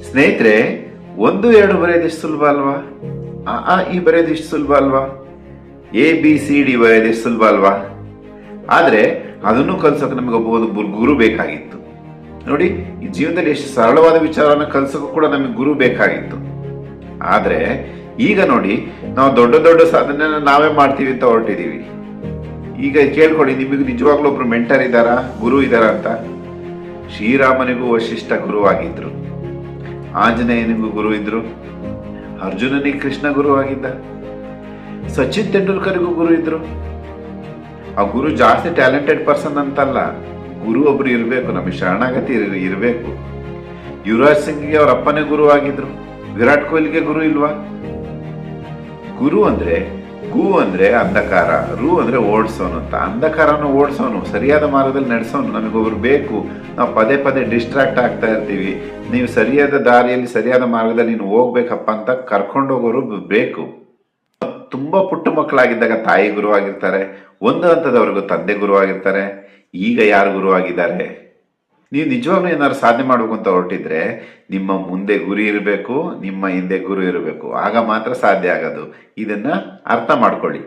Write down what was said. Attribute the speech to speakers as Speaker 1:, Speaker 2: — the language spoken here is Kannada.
Speaker 1: ಸ್ನೇಹಿತರೆ, 1 2 ಬರೆಯೋದಿಷ್ಟು ಸುಲಭ ಅಲ್ವಾ? ಈ ಬರೆಯೋದಿಷ್ಟು ಸುಲಭ ಅಲ್ವಾ? ABCD ಬರೆಯೋದಿಷ್ಟು ಸುಲಭ ಅಲ್ವಾ? ಆದ್ರೆ ಅದನ್ನು ಕಲ್ಸೋಕೆ ನಮಗೆ ಒಬ್ಬ ಗುರು ಬೇಕಾಗಿತ್ತು. ನೋಡಿ, ಈ ಜೀವನದಲ್ಲಿ ಎಷ್ಟು ಸರಳವಾದ ವಿಚಾರವನ್ನು ಕಲ್ಸೋಕೆ ಕೂಡ ನಮಗೆ ಗುರು ಬೇಕಾಗಿತ್ತು. ಆದ್ರೆ ಈಗ ನೋಡಿ, ನಾವು ದೊಡ್ಡ ದೊಡ್ಡ ಸಾಧನೆ ನಾವೇ ಮಾಡ್ತೀವಿ ಅಂತ ಹೊರಟಿದೀವಿ. ಈಗ ಕೇಳ್ಕೊಳ್ಳಿ, ನಿಮಗೆ ನಿಜವಾಗ್ಲೂ ಒಬ್ರು ಮೆಂಟರ್ ಇದ್ದಾರಾ, ಗುರು ಇದ್ದಾರಾ ಅಂತ? ಶ್ರೀರಾಮನಿಗೂ ವಶಿಷ್ಠ ಗುರುವಾಗಿದ್ರು, ಆಂಜನೇಯನಿಗೂ ಗುರು ಇದ್ರು, ಅರ್ಜುನನಿಗೆ ಕೃಷ್ಣ ಗುರು ಆಗಿದ್ದ, ಸಚಿನ್ ತೆಂಡೂಲ್ಕರ್ಗೂ ಗುರು ಇದ್ರು. ಆ ಗುರು ಜಾಸ್ತಿ ಟ್ಯಾಲೆಂಟೆಡ್ ಪರ್ಸನ್ ಅಂತಲ್ಲ, ಗುರು ಒಬ್ರು ಇರಬೇಕು, ನಮಗೆ ಶರಣಾಗತಿ ಇರಬೇಕು. ಯುವರಾಜ್ ಸಿಂಗ್ಗೆ ಅವ್ರ ಅಪ್ಪನೇ ಗುರು ಆಗಿದ್ರು, ವಿರಾಟ್ ಕೊಹ್ಲಿಗೆ ಗುರು ಇಲ್ವಾ? ಗುರು ಅಂದ್ರೆ, ಗು ಅಂದ್ರೆ ಅಂಧಕಾರ, ರು ಅಂದ್ರೆ ಓಡಿಸೋನು ಅಂತ. ಅಂಧಕಾರನ ಓಡಿಸೋನು, ಸರಿಯಾದ ಮಾರ್ಗದಲ್ಲಿ ನಡೆಸೋನು ನಮಗೊಬ್ರು ಬೇಕು. ನಾವು ಪದೇ ಪದೇ ಡಿಸ್ಟ್ರಾಕ್ಟ್ ಆಗ್ತಾ ಇರ್ತೀವಿ. ನೀವು ಸರಿಯಾದ ದಾರಿಯಲ್ಲಿ ಸರಿಯಾದ ಮಾರ್ಗದಲ್ಲಿ ನೀನು ಹೋಗ್ಬೇಕಪ್ಪ ಅಂತ ಕರ್ಕೊಂಡೋಗೋರು ಬೇಕು. ತುಂಬಾ ಪುಟ್ಟ ಮಕ್ಕಳಾಗಿದ್ದಾಗ ತಾಯಿ ಗುರುವಾಗಿರ್ತಾರೆ, ಒಂದು ಹಂತದವರೆಗೂ ತಂದೆ ಗುರುವಾಗಿರ್ತಾರೆ. ಈಗ ಯಾರು ಗುರುವಾಗಿದ್ದಾರೆ? ನೀವು ನಿಜವಾಗ್ಲೂ ಏನಾದ್ರು ಸಾಧನೆ ಮಾಡ್ಬೇಕು ಅಂತ ಹೊರಟಿದ್ರೆ ನಿಮ್ಮ ಮುಂದೆ ಗುರಿ ಇರಬೇಕು, ನಿಮ್ಮ ಹಿಂದೆ ಗುರು ಇರಬೇಕು. ಆಗ ಮಾತ್ರ ಸಾಧ್ಯ ಆಗೋದು. ಇದನ್ನ ಅರ್ಥ ಮಾಡ್ಕೊಳ್ಳಿ.